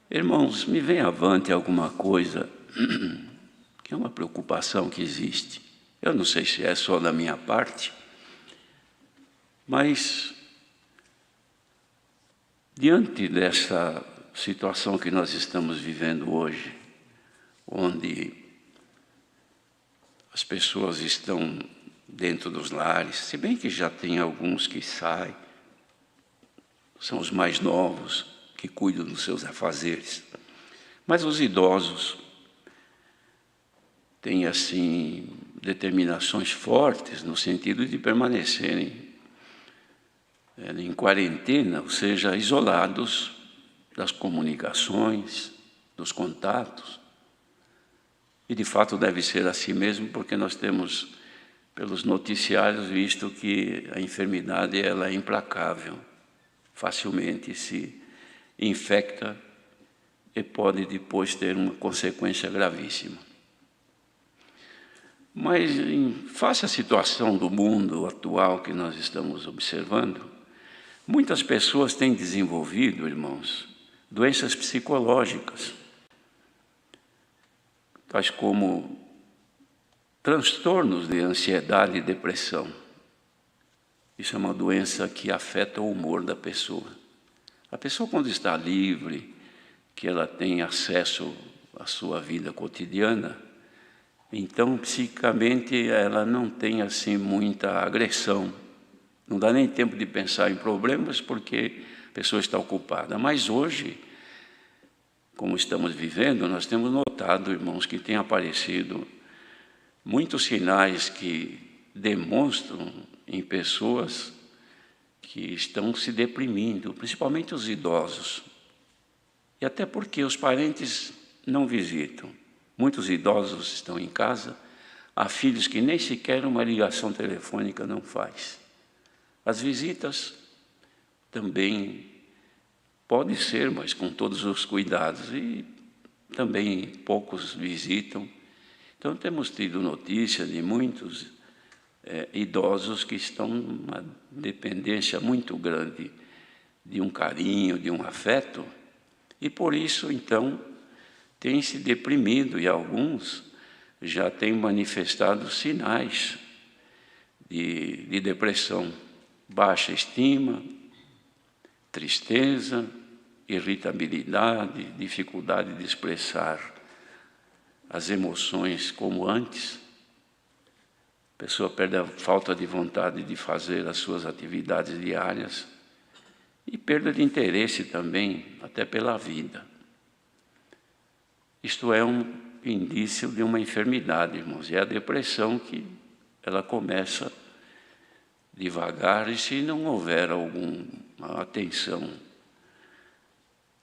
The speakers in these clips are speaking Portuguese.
Irmãos, me vem avante alguma coisa que é uma preocupação que existe. Eu não sei se é só da minha parte, mas diante dessa situação que nós estamos vivendo hoje, onde as pessoas estão dentro dos lares, se bem que já tem alguns que saem, são os mais novos, que cuidam dos seus afazeres. Mas os idosos têm, assim, determinações fortes no sentido de permanecerem em quarentena, ou seja, isolados das comunicações, dos contatos. E, de fato, deve ser assim mesmo, porque nós temos, pelos noticiários, visto que a enfermidade ela é implacável, facilmente se infecta e pode depois ter uma consequência gravíssima. Mas, face à situação do mundo atual que nós estamos observando, muitas pessoas têm desenvolvido, irmãos, doenças psicológicas, tais como transtornos de ansiedade e depressão. Isso é uma doença que afeta o humor da pessoa. A pessoa, quando está livre, que ela tem acesso à sua vida cotidiana, então, psicicamente, ela não tem, assim, muita agressão. Não dá nem tempo de pensar em problemas, porque a pessoa está ocupada. Mas hoje, como estamos vivendo, nós temos notado, irmãos, que tem aparecido muitos sinais que demonstram em pessoas que estão se deprimindo, principalmente os idosos. E até porque os parentes não visitam. Muitos idosos estão em casa, há filhos que nem sequer uma ligação telefônica não faz. As visitas também pode ser, mas com todos os cuidados, e também poucos visitam. Então temos tido notícia de muitos idosos que estão numa dependência muito grande de um carinho, de um afeto, e por isso, então, têm se deprimido, e alguns já têm manifestado sinais de depressão, baixa estima, tristeza, irritabilidade, dificuldade de expressar as emoções como antes. A pessoa perde a falta de vontade de fazer as suas atividades diárias e perda de interesse também, até pela vida. Isto é um indício de uma enfermidade, irmãos, e é a depressão que ela começa devagar, e se não houver alguma atenção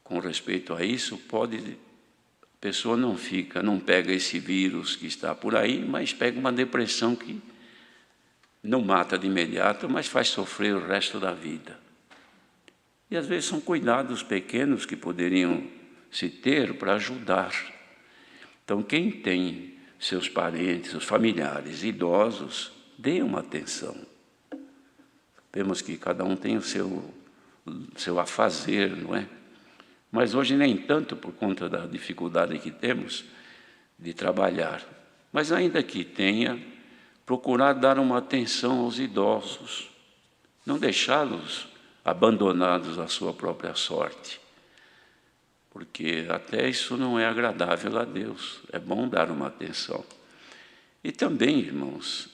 com respeito a isso, a pessoa não pega esse vírus que está por aí, mas pega uma depressão que não mata de imediato, mas faz sofrer o resto da vida. E às vezes são cuidados pequenos que poderiam se ter para ajudar. Então, quem tem seus parentes, os familiares idosos, dê uma atenção. Vemos que cada um tem o seu afazer, não é? Mas hoje nem tanto por conta da dificuldade que temos de trabalhar. Mas ainda que tenha, procurar dar uma atenção aos idosos, não deixá-los abandonados à sua própria sorte, porque até isso não é agradável a Deus, é bom dar uma atenção. E também, irmãos,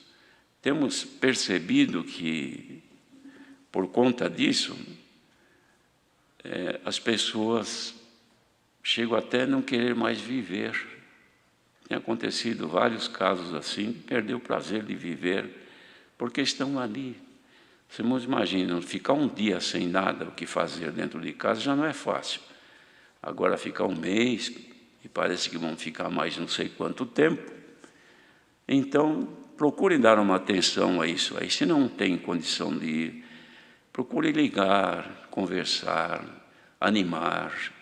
temos percebido que, por conta disso, as pessoas chegam até a não querer mais viver. Tem acontecido vários casos assim, perder o prazer de viver, porque estão ali. Vocês imaginam, ficar um dia sem nada o que fazer dentro de casa já não é fácil. Agora ficar um mês, e parece que vão ficar mais não sei quanto tempo. Então, procurem dar uma atenção a isso aí. Se não tem condição de ir, procure ligar, conversar, animar,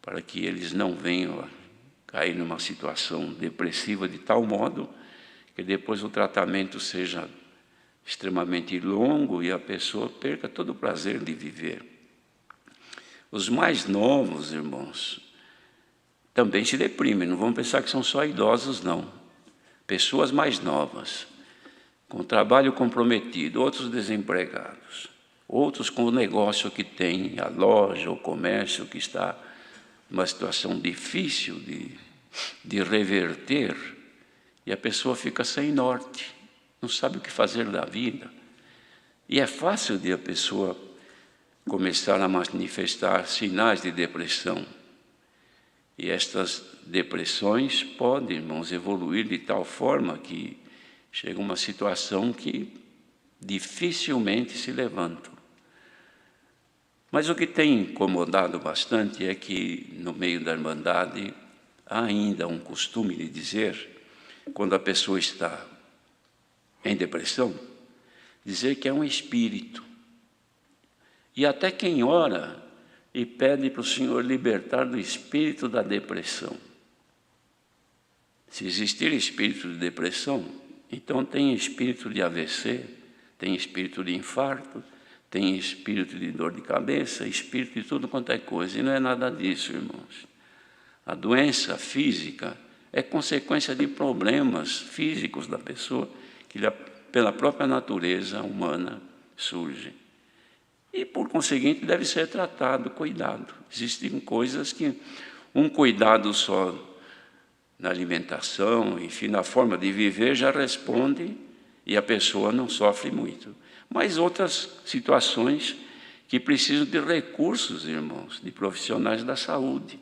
para que eles não venham a cair numa situação depressiva de tal modo que depois o tratamento seja extremamente longo e a pessoa perca todo o prazer de viver. Os mais novos, irmãos, também se deprimem. Não vamos pensar que são só idosos, não. Pessoas mais novas, com trabalho comprometido, outros desempregados, outros com o negócio que tem, a loja, o comércio que está numa situação difícil de reverter, e a pessoa fica sem norte, não sabe o que fazer da vida. E é fácil de a pessoa começar a manifestar sinais de depressão. E estas depressões podem, irmãos, evoluir de tal forma que chega uma situação que dificilmente se levantam. Mas o que tem incomodado bastante é que, no meio da Irmandade, há ainda um costume de dizer, quando a pessoa está em depressão, dizer que é um espírito. E até quem ora e pede para o Senhor libertar do espírito da depressão. Se existir espírito de depressão, então tem espírito de AVC, tem espírito de infarto, tem espírito de dor de cabeça, espírito de tudo quanto é coisa. E não é nada disso, irmãos. A doença física é consequência de problemas físicos da pessoa, que pela própria natureza humana surgem. E, por conseguinte, deve ser tratado, cuidado. Existem coisas que um cuidado só na alimentação, enfim, na forma de viver, já responde e a pessoa não sofre muito. Mas outras situações que precisam de recursos, irmãos, de profissionais da saúde.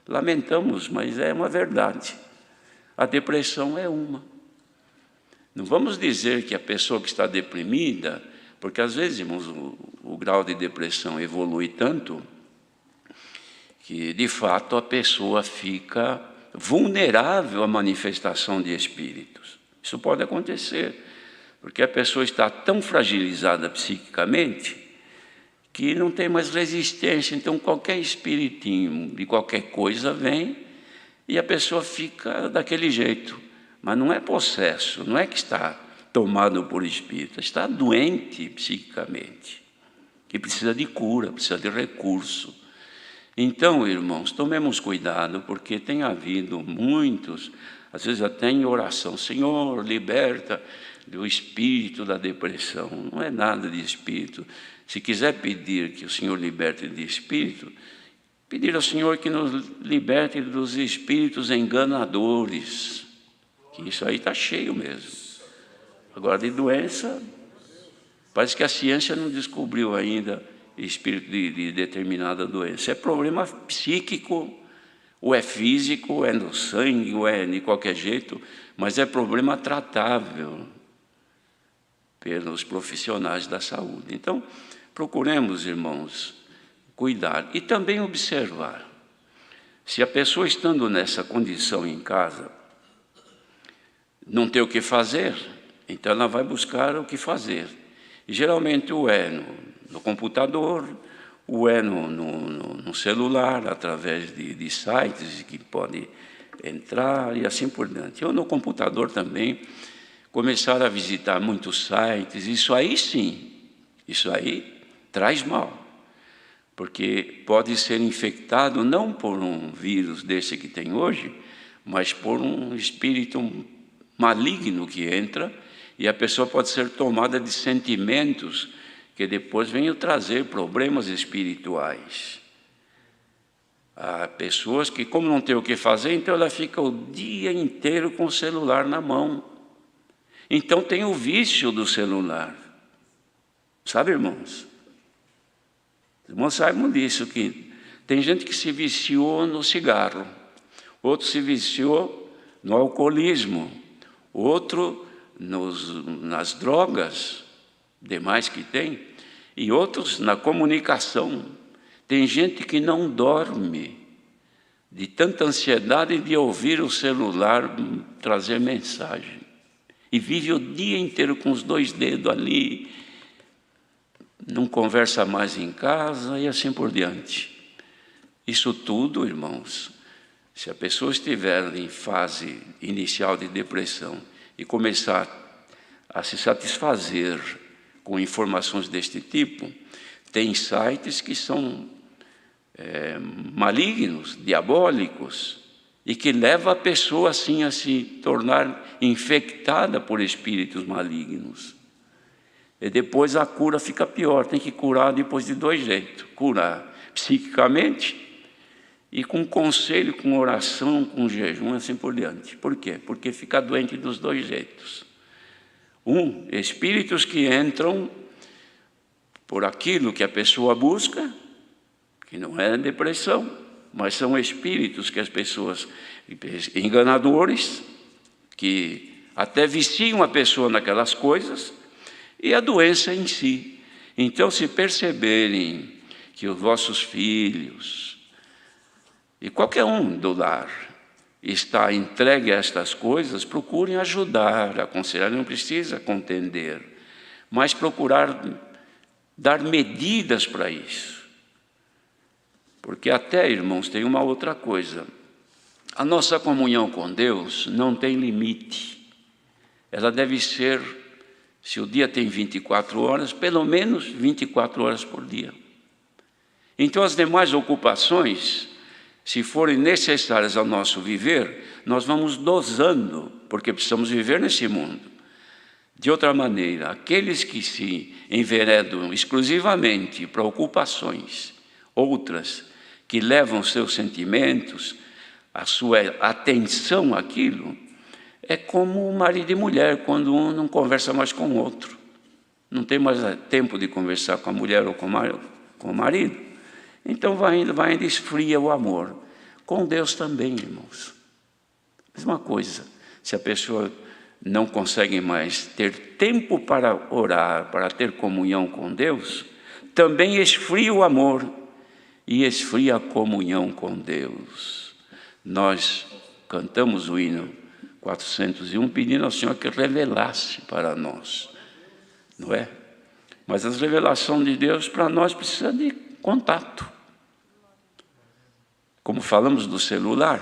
Lamentamos, mas é uma verdade. A depressão é uma. Não vamos dizer que a pessoa que está deprimida, porque às vezes, irmãos, o grau de depressão evolui tanto que, de fato, a pessoa fica vulnerável à manifestação de espíritos. Isso pode acontecer, porque a pessoa está tão fragilizada psiquicamente que não tem mais resistência. Então, qualquer espiritinho de qualquer coisa vem e a pessoa fica daquele jeito. Mas não é possesso, não é que está tomado por espírito, está doente psiquicamente, que precisa de cura, precisa de recurso. Então, irmãos, tomemos cuidado, porque tem havido muitos, às vezes até em oração, Senhor, liberta do espírito da depressão. Não é nada de espírito. Se quiser pedir que o Senhor liberte de espírito, pedir ao Senhor que nos liberte dos espíritos enganadores, que isso aí está cheio mesmo. Agora, de doença, parece que a ciência não descobriu ainda espírito de determinada doença. É problema psíquico, ou é físico, ou é no sangue, ou é de qualquer jeito, mas é problema tratável pelos profissionais da saúde. Então, procuremos, irmãos, cuidar e também observar. Se a pessoa estando nessa condição em casa, não tem o que fazer, então ela vai buscar o que fazer. E geralmente o é no computador, o é no celular, através de sites que pode entrar e assim por diante. Ou no computador também, começar a visitar muitos sites, isso aí sim, isso aí traz mal. Porque pode ser infectado não por um vírus desse que tem hoje, mas por um espírito maligno que entra, e a pessoa pode ser tomada de sentimentos que depois venham trazer problemas espirituais. Há pessoas que, como não tem o que fazer, então ela fica o dia inteiro com o celular na mão. Então tem o vício do celular. Sabe, irmãos? Os irmãos sabem disso, que tem gente que se viciou no cigarro, outro se viciou no alcoolismo, outro nas drogas, demais que tem, e outros na comunicação. Tem gente que não dorme de tanta ansiedade de ouvir o celular trazer mensagem, e vive o dia inteiro com os dois dedos ali, não conversa mais em casa e assim por diante. Isso tudo, irmãos, se a pessoa estiver em fase inicial de depressão e começar a se satisfazer com informações deste tipo, tem sites que são malignos, diabólicos, e que leva a pessoa assim a se tornar infectada por espíritos malignos. E depois a cura fica pior, tem que curar depois de dois jeitos: curar psiquicamente e com conselho, com oração, com jejum, assim por diante. Por quê? Porque fica doente dos dois jeitos. Espíritos que entram por aquilo que a pessoa busca, que não é depressão, mas são espíritos que as pessoas, enganadores, que até viciam a pessoa naquelas coisas, e a doença em si. Então, se perceberem que os vossos filhos, e qualquer um do lar, está entregue a estas coisas, procurem ajudar, aconselhar. Não precisa contender, mas procurar dar medidas para isso. Porque até, irmãos, tem uma outra coisa: a nossa comunhão com Deus não tem limite. Ela deve ser, se o dia tem 24 horas, pelo menos 24 horas por dia. Então as demais ocupações, se forem necessárias ao nosso viver, nós vamos dosando, porque precisamos viver nesse mundo. De outra maneira, aqueles que se enveredam exclusivamente para ocupações, outras que levam seus sentimentos, a sua atenção àquilo, é como marido e mulher, quando um não conversa mais com o outro. Não tem mais tempo de conversar com a mulher ou com o marido. Então vai indo, esfria o amor. Com Deus também, irmãos. Mesma coisa. Se a pessoa não consegue mais ter tempo para orar, para ter comunhão com Deus, também esfria o amor e esfria a comunhão com Deus. Nós cantamos o hino 401 pedindo ao Senhor que revelasse para nós, não é? Mas as revelações de Deus para nós precisa de contato. Como falamos do celular,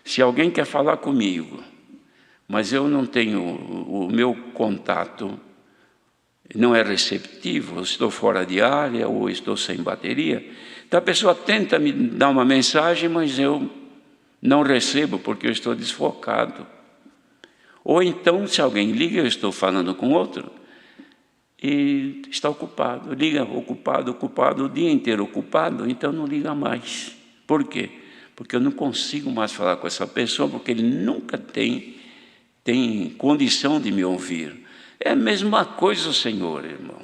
se alguém quer falar comigo, mas eu não tenho o meu contato, não é receptivo, eu estou fora de área ou estou sem bateria, então a pessoa tenta me dar uma mensagem, mas eu não recebo porque eu estou desfocado. Ou então, se alguém liga, eu estou falando com outro e está ocupado, liga ocupado, o dia inteiro ocupado, então não liga mais. Por quê? Porque eu não consigo mais falar com essa pessoa, porque ele nunca tem condição de me ouvir. É a mesma coisa o Senhor, irmãos.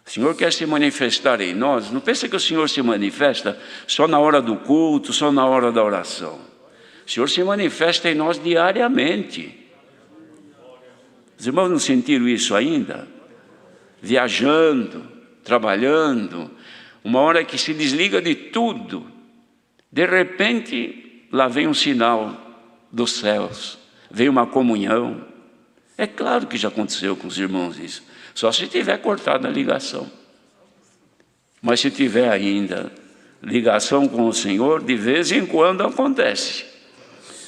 O Senhor quer se manifestar em nós. Não pensa que o Senhor se manifesta só na hora do culto, só na hora da oração. O Senhor se manifesta em nós diariamente. Os irmãos não sentiram isso ainda? Viajando, trabalhando, uma hora que se desliga de tudo, de repente lá vem um sinal dos céus, vem uma comunhão. É claro que já aconteceu com os irmãos isso, só se tiver cortado a ligação. Mas se tiver ainda ligação com o Senhor, de vez em quando acontece.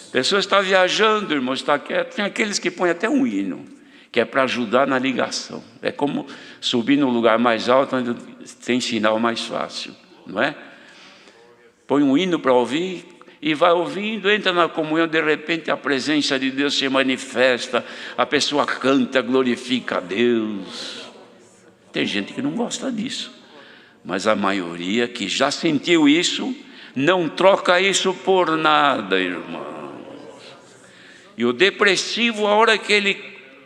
A pessoa está viajando, irmão, está quieto. Tem aqueles que põem até um hino, que é para ajudar na ligação. É como subir no lugar mais alto, onde tem sinal mais fácil, não é? Põe um hino para ouvir e vai ouvindo, entra na comunhão, de repente a presença de Deus se manifesta, a pessoa canta, glorifica a Deus. Tem gente que não gosta disso, mas a maioria que já sentiu isso, não troca isso por nada, irmãos. E o depressivo, a hora que ele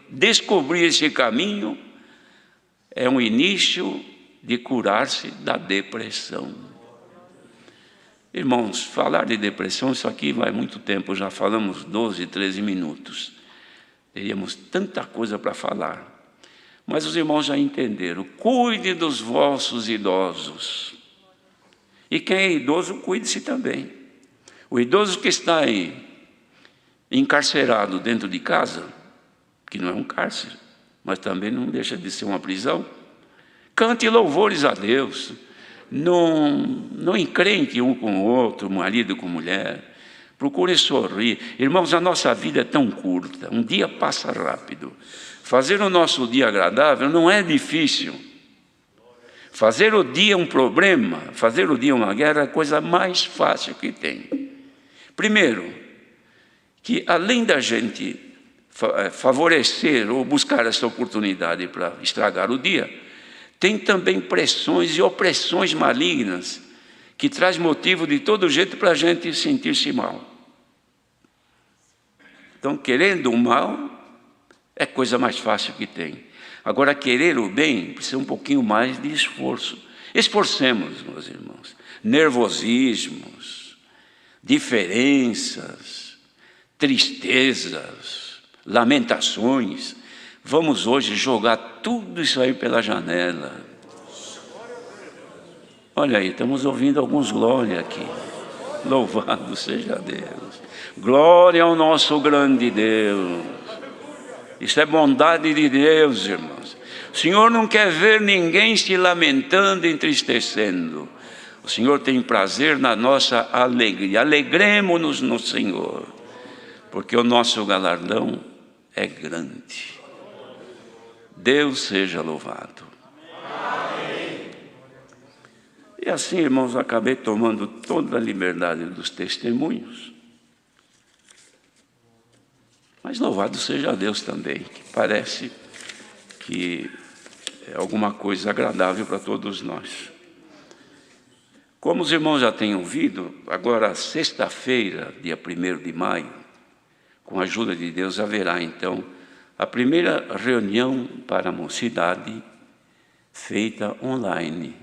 descobrir esse caminho, é um início de curar-se da depressão. Irmãos, falar de depressão, isso aqui vai muito tempo, já falamos 12, 13 minutos. Teríamos tanta coisa para falar. Mas os irmãos já entenderam. Cuide dos vossos idosos. E quem é idoso, cuide-se também. O idoso que está aí, encarcerado dentro de casa, que não é um cárcere, mas também não deixa de ser uma prisão, cante louvores a Deus. Não encrenque um com o outro, marido com mulher. Procure sorrir. Irmãos, a nossa vida é tão curta, um dia passa rápido. Fazer o nosso dia agradável não é difícil. Fazer o dia um problema, fazer o dia uma guerra é a coisa mais fácil que tem. Primeiro, que além da gente favorecer ou buscar essa oportunidade para estragar o dia, tem também pressões e opressões malignas que traz motivo de todo jeito para a gente sentir-se mal. Então, querendo o mal é a coisa mais fácil que tem. Agora, querer o bem precisa um pouquinho mais de esforço. Esforcemos, meus irmãos. Nervosismos, diferenças, tristezas, lamentações. Vamos hoje jogar tudo isso aí pela janela. Olha aí, estamos ouvindo alguns glória aqui. Louvado seja Deus. Glória ao nosso grande Deus. Isso é bondade de Deus, irmãos. O Senhor não quer ver ninguém se lamentando, entristecendo. O Senhor tem prazer na nossa alegria. Alegremo-nos no Senhor, porque o nosso galardão é grande. Deus seja louvado. E assim, irmãos, acabei tomando toda a liberdade dos testemunhos. Mas louvado seja Deus também, que parece que é alguma coisa agradável para todos nós. Como os irmãos já têm ouvido, agora sexta-feira, dia 1º de maio, com a ajuda de Deus, haverá então a primeira reunião para a mocidade feita online.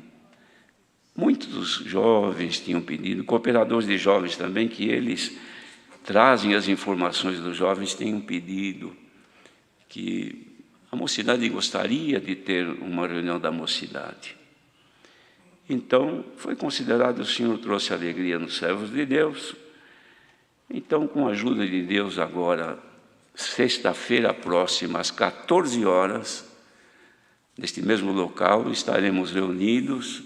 Muitos jovens tinham pedido, cooperadores de jovens também, que eles trazem as informações dos jovens, têm pedido que a mocidade gostaria de ter uma reunião da mocidade. Então, foi considerado, o Senhor trouxe alegria nos servos de Deus. Então, com a ajuda de Deus, agora, sexta-feira próxima, às 14 horas, neste mesmo local, estaremos reunidos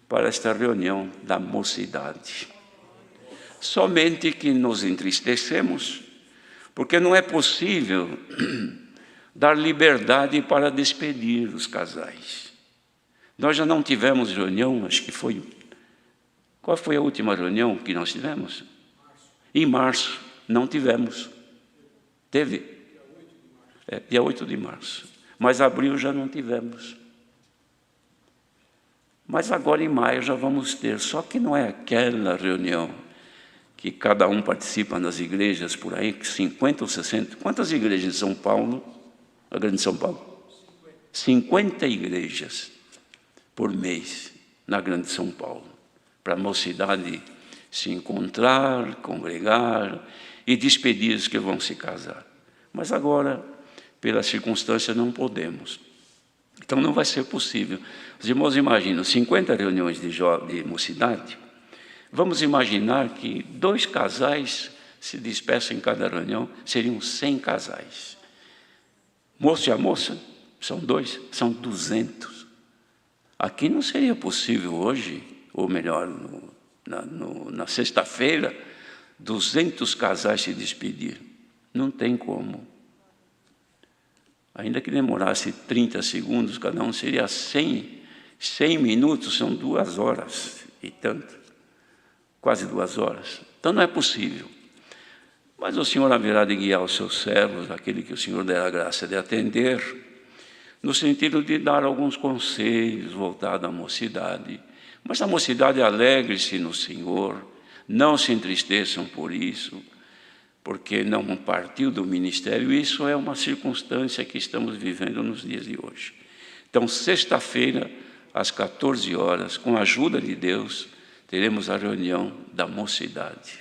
para esta reunião da mocidade. Somente que nos entristecemos, porque não é possível dar liberdade para despedir os casais. Nós já não tivemos reunião, acho que foi... Qual foi a última reunião que nós tivemos? Em março, não tivemos. Teve? Dia 8 de março. Mas abril já não tivemos. Mas agora em maio já vamos ter, só que não é aquela reunião que cada um participa nas igrejas por aí, que 50 ou 60. Quantas igrejas em São Paulo? A grande São Paulo? 50 igrejas por mês na grande São Paulo, para a mocidade se encontrar, congregar e despedir os que vão se casar. Mas agora, pela circunstância, não podemos. Então não vai ser possível. Os irmãos imaginam 50 reuniões de mocidade. Vamos imaginar que 2 casais se despeçam em cada reunião, seriam 100 casais. Moço e a moça, são 2, são 200. Aqui não seria possível hoje, ou melhor, na sexta-feira, 200 casais se despedir. Não tem como. Ainda que demorasse 30 segundos, cada um seria 100 minutos, são 2 horas e tanto. Quase 2 horas. Então não é possível. Mas o Senhor haverá de guiar os seus servos, aquele que o Senhor der a graça de atender, no sentido de dar alguns conselhos voltados à mocidade. Mas a mocidade alegre-se no Senhor, não se entristeçam por isso, porque não partiu do ministério. Isso é uma circunstância que estamos vivendo nos dias de hoje. Então, sexta-feira, às 14 horas, com a ajuda de Deus, teremos a reunião da mocidade.